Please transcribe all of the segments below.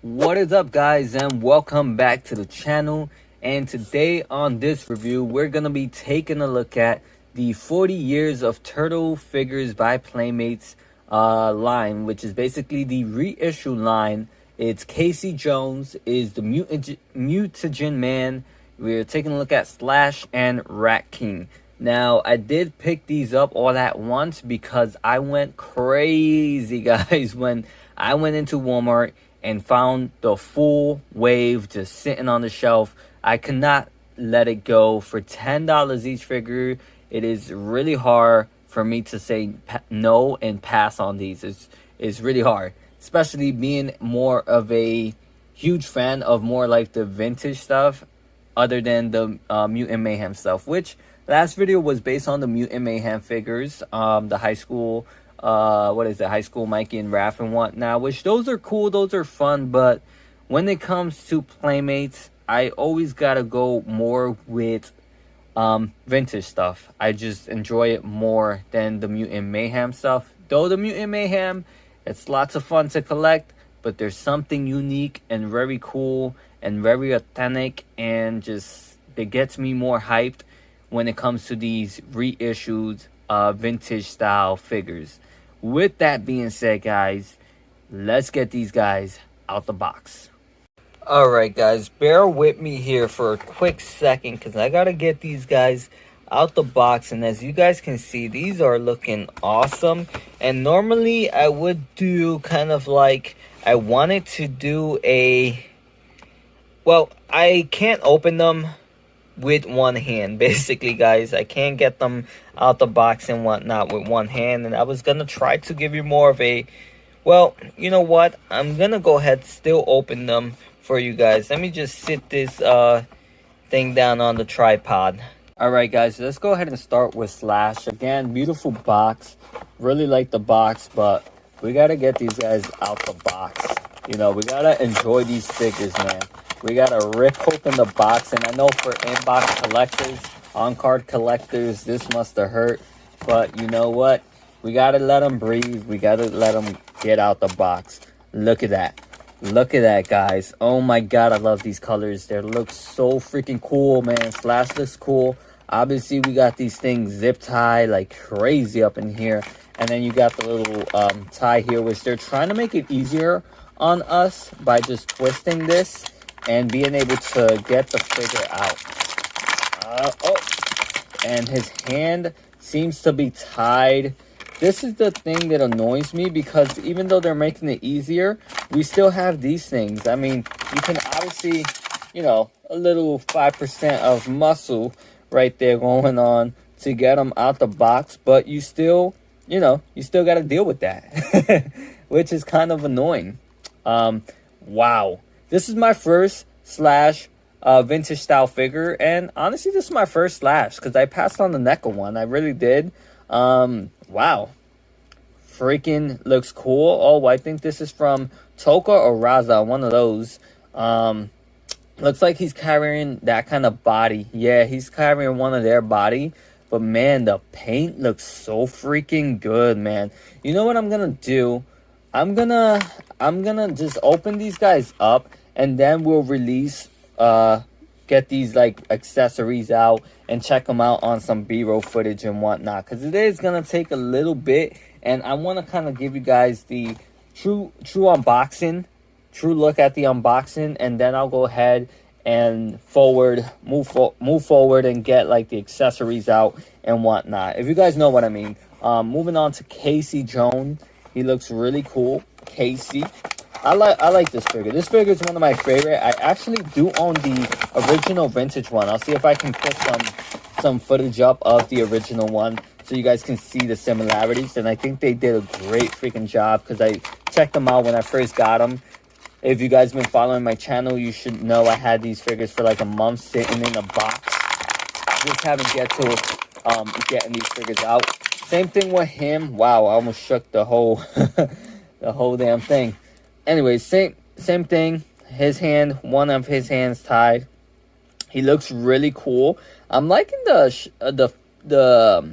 What is up, guys, and welcome back to the channel. And today on this review, we're gonna be taking a look at the 40 years of turtle figures by Playmates line, which is basically the reissue line. It's Casey Jones is the Mutagen man. We're taking a look at Slash and Rat King. Now, I did pick these up all at once because I went crazy, guys, when I went into Walmart and found the full wave just sitting on the shelf. I could not let it go. For $10 each figure, it is really hard for me to say no and pass on these. It's really hard, especially being more of a huge fan of more like the vintage stuff other than the Mutant Mayhem stuff, which last video was based on the Mutant Mayhem figures, the high school, high school Mikey and Raph and whatnot, which those are cool, those are fun, but when it comes to Playmates, I always gotta go more with vintage stuff. I just enjoy it more than the Mutant Mayhem stuff. Though the Mutant Mayhem, it's lots of fun to collect, but there's something unique and very cool and very authentic, and just it gets me more hyped when it comes to these reissued vintage style figures. With that being said, guys, let's get these guys out the box. Alright, guys, bear with me here for a quick second because I gotta get these guys out the box. And as you guys can see, these are looking awesome. And normally I would do kind of like, I wanted to do a, well, I can't open them with one hand, basically, guys. I can't get them out the box and whatnot with one hand, and I was gonna try to give you more of a, well, you know what, I'm gonna go ahead still open them for you guys. Let me just sit this thing down on the tripod. All right, guys, let's go ahead and start with Slash. Again, beautiful box, really like the box, but we gotta get these guys out the box. You know, we gotta enjoy these figures, man. We gotta rip open the box, and I know for inbox collectors, on-card collectors, this must have hurt. But you know what? We gotta let them breathe. We gotta let them get out the box. Look at that. Look at that, guys. Oh my god, I love these colors. They look so freaking cool, man. Slash looks cool. Obviously, we got these things zip tie like crazy up in here. And then you got the little tie here, which they're trying to make it easier on us by just twisting this and being able to get the figure out. And his hand seems to be tied. This is the thing that annoys me, because even though they're making it easier, we still have these things. I mean, you can obviously, you know, a little 5% of muscle right there going on to get them out the box, but you still, you know, you still got to deal with that, which is kind of annoying. Wow. This is my first Slash vintage style figure, and honestly, this is my first Slash because I passed on the NECA one. I really did. Wow. Freaking looks cool. Oh, I think this is from Toka or Raza, one of those. Looks like he's carrying that kind of body. Yeah, he's carrying one of their body. But man, the paint looks so freaking good, man. You know what I'm gonna do? I'm gonna just open these guys up, and then we'll release get these like accessories out and check them out on some B-roll footage and whatnot, because it is gonna take a little bit, and I want to kind of give you guys the true unboxing, true look at the unboxing, and then I'll go ahead and move forward and get like the accessories out and whatnot, if you guys know what I mean. Moving on to Casey Jones. He looks really cool. Casey, I like this figure. This figure is one of my favorite. I actually do own the original vintage one. I'll see if I can put some footage up of the original one so you guys can see the similarities. And I think they did a great freaking job because I checked them out when I first got them. If you guys been following my channel, you should know I had these figures for like a month sitting in a box. Just haven't get to getting these figures out. Same thing with him. Wow, I almost shook the whole the whole damn thing. Anyways, same thing. His hand, one of his hands tied. He looks really cool. I'm liking the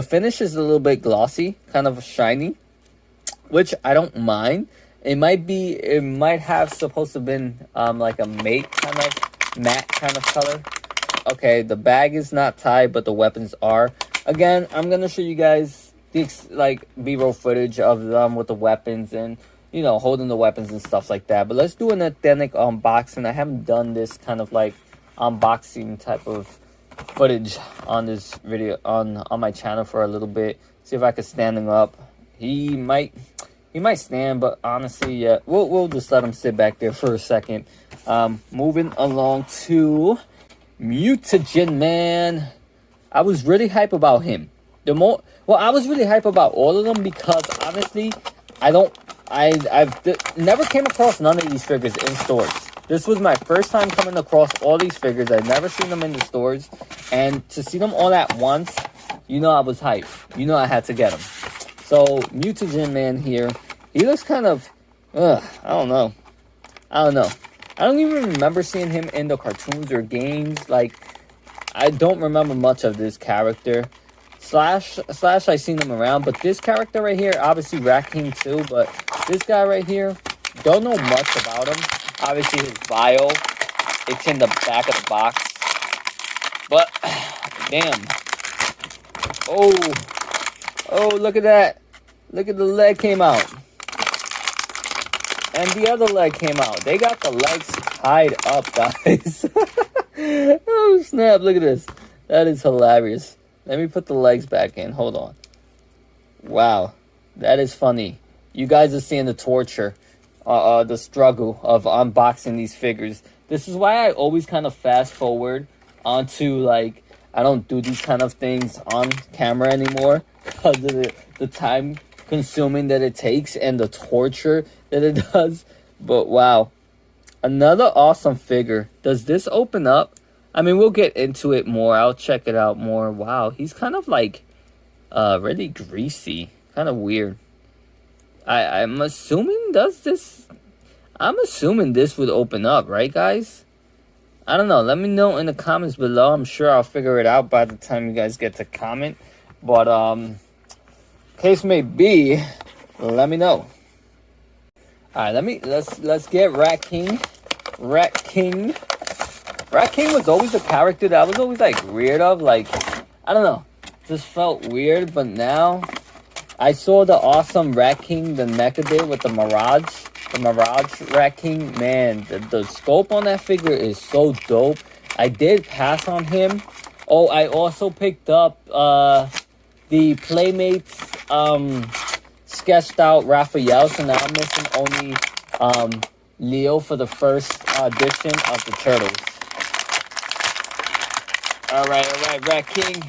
finish is a little bit glossy, kind of shiny, which I don't mind. It might have supposed to have been like a matte kind of color. Okay, the bag is not tied, but the weapons are. Again, I'm gonna show you guys the like B-roll footage of them with the weapons and, you know, holding the weapons and stuff like that. But let's do an authentic unboxing. I haven't done this kind of like unboxing type of footage on this video on my channel for a little bit. See if I can stand him up. He might stand, but honestly, yeah, we'll just let him sit back there for a second. Moving along to Mutagen, man. I was really hype about him. I was really hype about all of them because honestly, I've never came across none of these figures in stores. This was my first time coming across all these figures. I'd never seen them in the stores, and to see them all at once, you know I was hyped. You know I had to get them. So Mutagen, man, here, he looks kind of, I don't know. I don't even remember seeing him in the cartoons or games. Like, I don't remember much of this character. Slash, I seen him around, but this character right here, obviously Rat King too, but this guy right here, don't know much about him. Obviously his bio, it's in the back of the box. But, damn. Oh, look at that. Look at the leg came out. And the other leg came out. They got the legs tied up, guys. Oh, snap. Look at this. That is hilarious. Let me put the legs back in. Hold on. Wow. That is funny. You guys are seeing the torture, the struggle of unboxing these figures. This is why I always kind of fast forward onto, like, I don't do these kind of things on camera anymore because of the time consuming that it takes and the torture that it does. But wow, another awesome figure. Does this open up? I mean, we'll get into it more. I'll check it out more. Wow, he's kind of like really greasy, kind of weird. I'm assuming I'm assuming this would open up, right, guys? I don't know. Let me know in the comments below. I'm sure I'll figure it out by the time you guys get to comment. But case may be, let me know. All right, let's get Rat King. Rat King was always a character that I was always like weird of. Like, I don't know, just felt weird. But now I saw the awesome Rat King, the NECA did with the Mirage. The Mirage Rat King, man, the scope on that figure is so dope. I did pass on him. Oh, I also picked up the Playmates sketched out Raphael, so now I'm missing only Leo for the first edition of the Turtles. Alright, Rat King.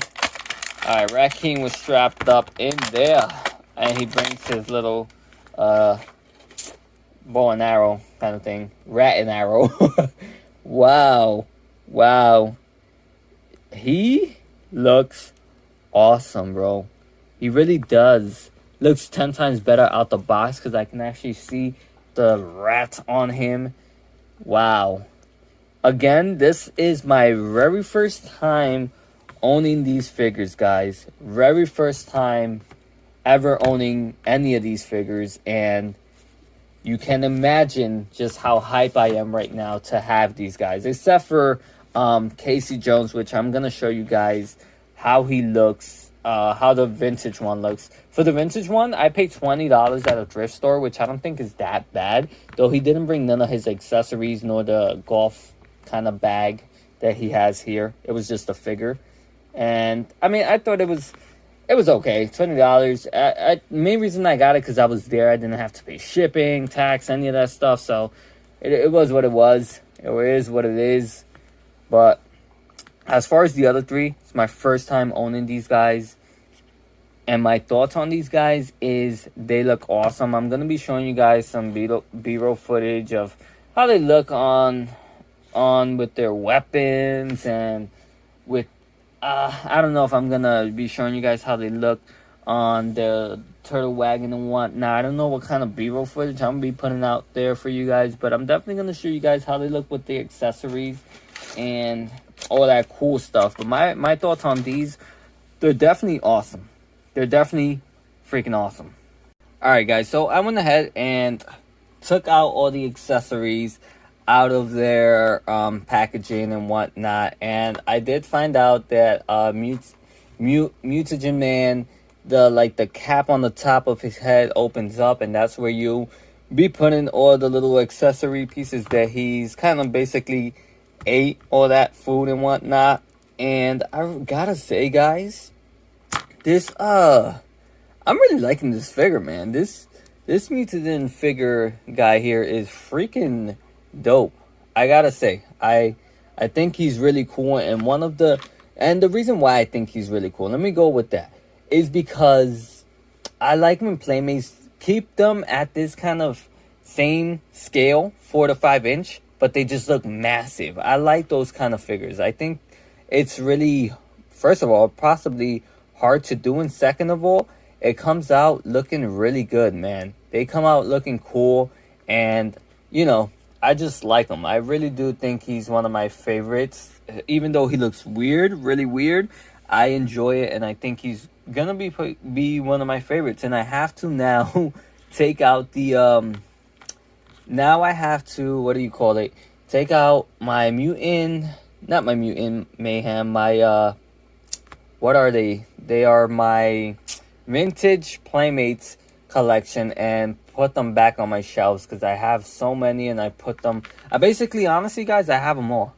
Alright, Rat King was strapped up in there, and he brings his little bow and arrow kind of thing. Rat and arrow. Wow. He looks awesome, bro. He really does. Looks 10 times better out the box because I can actually see the rat on him. Wow. Again, this is my very first time owning these figures, guys. Very first time ever owning any of these figures, and you can imagine just how hype I am right now to have these guys. Except for Casey Jones, which I'm going to show you guys how he looks, how the vintage one looks. For the vintage one, I paid $20 at a thrift store, which I don't think is that bad. Though he didn't bring none of his accessories, nor the golf kind of bag that he has here. It was just a figure. And, I mean, I thought it was okay, $20. Main reason I got it because I was there. I didn't have to pay shipping, tax, any of that stuff. So it was what it was. It is what it is. But as far as the other three, it's my first time owning these guys. And my thoughts on these guys is they look awesome. I'm going to be showing you guys some B-roll footage of how they look on with their weapons and with I don't know if I'm gonna be showing you guys how they look on the turtle wagon and whatnot. I don't know what kind of B-roll footage I'm gonna be putting out there for you guys, but I'm definitely gonna show you guys how they look with the accessories and all that cool stuff. But my thoughts on these, they're definitely awesome. They're definitely freaking awesome. Alright guys, so I went ahead and took out all the accessories out of their packaging and whatnot, and I did find out that Mutagen Man, the cap on the top of his head opens up, and that's where you be putting all the little accessory pieces that he's kind of basically ate all that food and whatnot. And I gotta say, guys, this I'm really liking this figure, man. This Mutagen figure guy here is freaking dope. I gotta say, I think he's really cool, and the reason why I think he's really cool, let me go with that, is because I like when Playmates keep them at this kind of same scale, 4 to 5 inch, but they just look massive. I like those kind of figures. I think it's really, first of all, possibly hard to do, and second of all, it comes out looking really good, man. They come out looking cool, and you know, I just like him. I really do think he's one of my favorites. Even though he looks weird, really weird, I enjoy it, and I think he's gonna be one of my favorites. And I have to now take out the now I have to, what do you call it? Take out my Mutant, not my Mutant Mayhem, my what are they? They are my vintage Playmates collection, and put them back on my shelves because I have so many, and I put them, I basically, honestly guys, I have them all.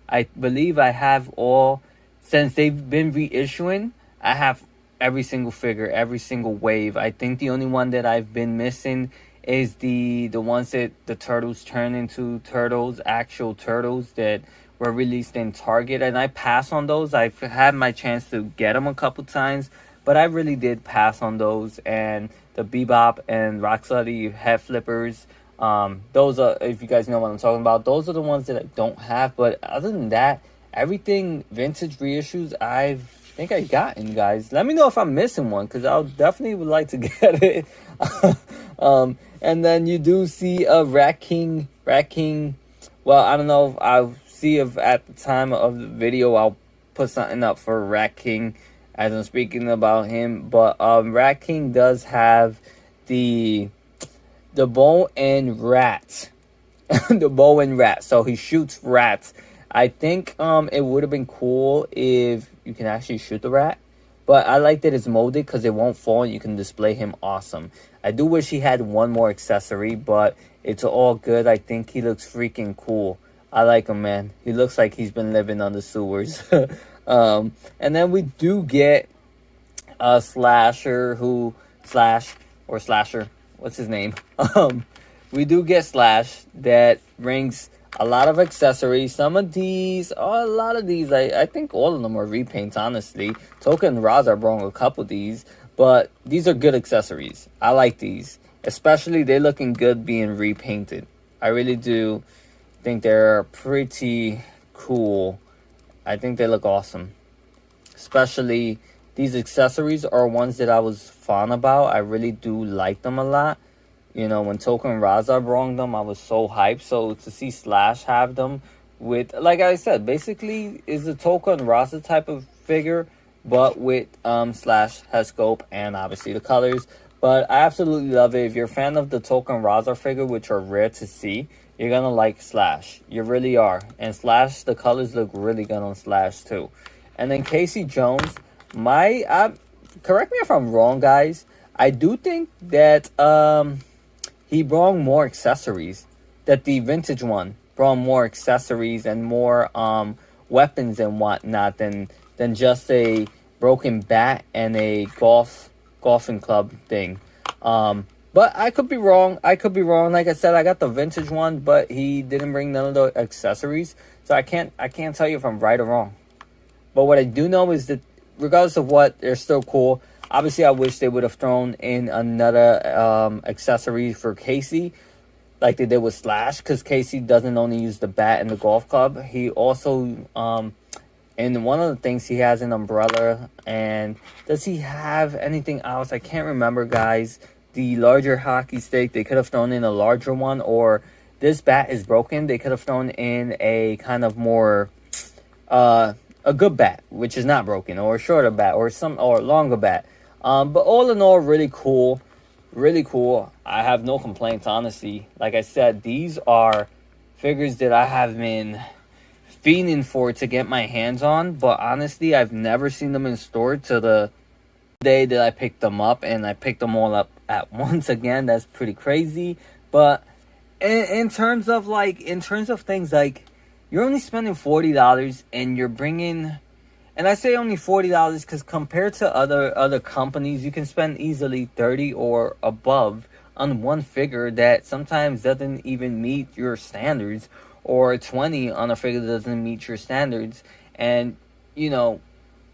I believe I have all, since they've been reissuing, I have every single figure, every single wave. I think the only one that I've been missing is the ones that the turtles turn into turtles, actual turtles that were released in Target, and I pass on those. I've had my chance to get them a couple times, but I really did pass on those. And the Bebop and Rocksteady head flippers, those are, if you guys know what I'm talking about, those are the ones that I don't have. But other than that, everything vintage reissues I think I gotten, guys. Let me know if I'm missing one, because I definitely would like to get it. And then you do see a Rat King. Well, I don't know. I'll see if at the time of the video I'll put something up for Rat King as I'm speaking about him. But Rat King does have the bow and rat. The bow and rat. So he shoots rats. I think it would have been cool if you can actually shoot the rat. But I like that it's molded because it won't fall and you can display him awesome. I do wish he had one more accessory, but it's all good. I think he looks freaking cool. I like him, man. He looks like he's been living on the sewers. And then we do get a Slasher Slasher. What's his name? We do get Slash that brings a lot of accessories. Some of these, a lot of these, I think all of them are repaints, honestly. Toka and Raza brought a couple of these, but these are good accessories. I like these. Especially, they're looking good being repainted. I really do think they're pretty cool. I think they look awesome. Especially, these accessories are ones that I was fond about. I really do like them a lot. You know, when Toka and Raza brought them, I was so hyped. So to see Slash have them with, like I said, basically is a Toka and Raza type of figure, but with Slash has scope and obviously the colors. But I absolutely love it. If you're a fan of the Toka and Raza figure, which are rare to see, you're gonna like Slash. You really are. And Slash, the colors look really good on Slash too. And then Casey Jones, correct me if I'm wrong, guys. I do think that he brought more accessories. That the vintage one brought more accessories and more weapons and whatnot than just a broken bat and a golfing club thing. But I could be wrong. Like I said, I got the vintage one, but he didn't bring none of the accessories. So I can't tell you if I'm right or wrong. But what I do know is that regardless of what, they're still cool. Obviously, I wish they would have thrown in another accessory for Casey, like they did with Slash, because Casey doesn't only use the bat and the golf club. He also, and one of the things, he has an umbrella. And does he have anything else? I can't remember, guys. The larger hockey stick, they could have thrown in a larger one. Or this bat is broken. They could have thrown in a kind of more, a good bat, which is not broken, or a shorter bat, or a longer bat. But all in all, really cool. really cool. I have no complaints, honestly. Like I said, these are figures that I have been fiending for to get my hands on, but honestly, I've never seen them in store to the day that I picked them up, and I picked them all up at once again. That's pretty crazy. But in terms of things like, you're only spending $40 and you're bringing, and I say only $40 because compared to other companies, you can spend easily 30 or above on one figure that sometimes doesn't even meet your standards, or 20 on a figure that doesn't meet your standards. And you know,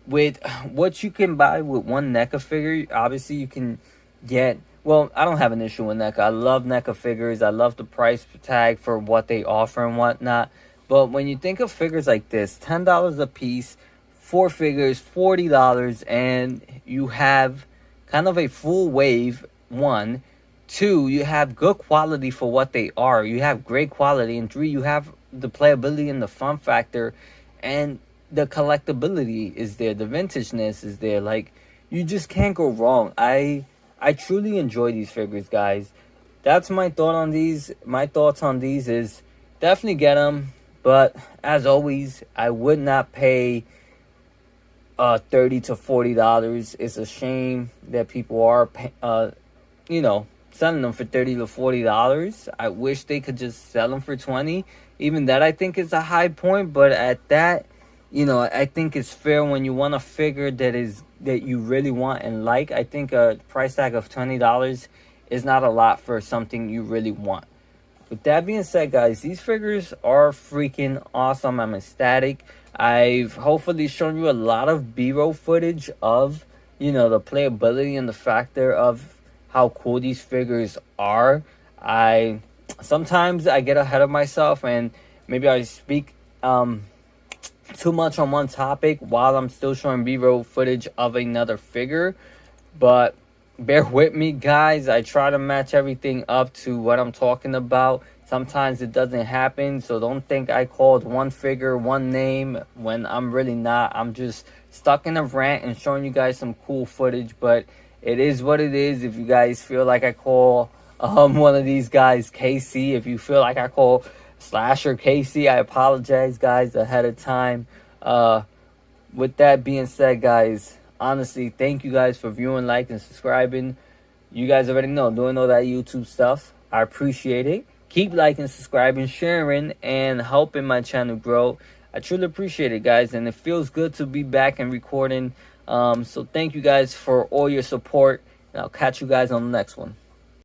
with what you can buy with one NECA figure, obviously you can get, well, I don't have an issue with NECA. I love NECA figures. I love the price tag for what they offer and whatnot. But when you think of figures like this, $10 a piece, 4 figures, $40, and you have kind of a full wave, 1. 2, you have good quality for what they are. You have great quality. And 3, you have the playability and the fun factor. And the collectability is there. The vintageness is there. Like, you just can't go wrong. I truly enjoy these figures, guys. That's my thought on these. My thoughts on these is definitely get them. But as always, I would not pay $30 to $40. It's a shame that people are, selling them for $30 to $40. I wish they could just sell them for 20. Even that, I think, is a high point. But at that, I think it's fair when you want a figure that you really want and like. I think a price tag of $20 is not a lot for something you really want. With that being said, guys, these figures are freaking awesome. I'm ecstatic. I've hopefully shown you a lot of B-roll footage of, the playability and the factor of how cool these figures are. Sometimes I get ahead of myself and maybe I speak too much on one topic while I'm still showing B-roll footage of another figure. But bear with me, guys. I try to match everything up to what I'm talking about. Sometimes it doesn't happen, so don't think I called one figure one name when I'm really not. I'm just stuck in a rant and showing you guys some cool footage, but it is what it is. If you guys feel like I call one of these guys Casey, if you feel like I call Slasher Casey, I apologize, guys, ahead of time. With that being said, guys, honestly, thank you guys for viewing, liking, and subscribing. You guys already know, doing all that YouTube stuff. I appreciate it. Keep liking, subscribing, sharing, and helping my channel grow. I truly appreciate it, guys, and it feels good to be back and recording. So thank you guys for all your support, and I'll catch you guys on the next one.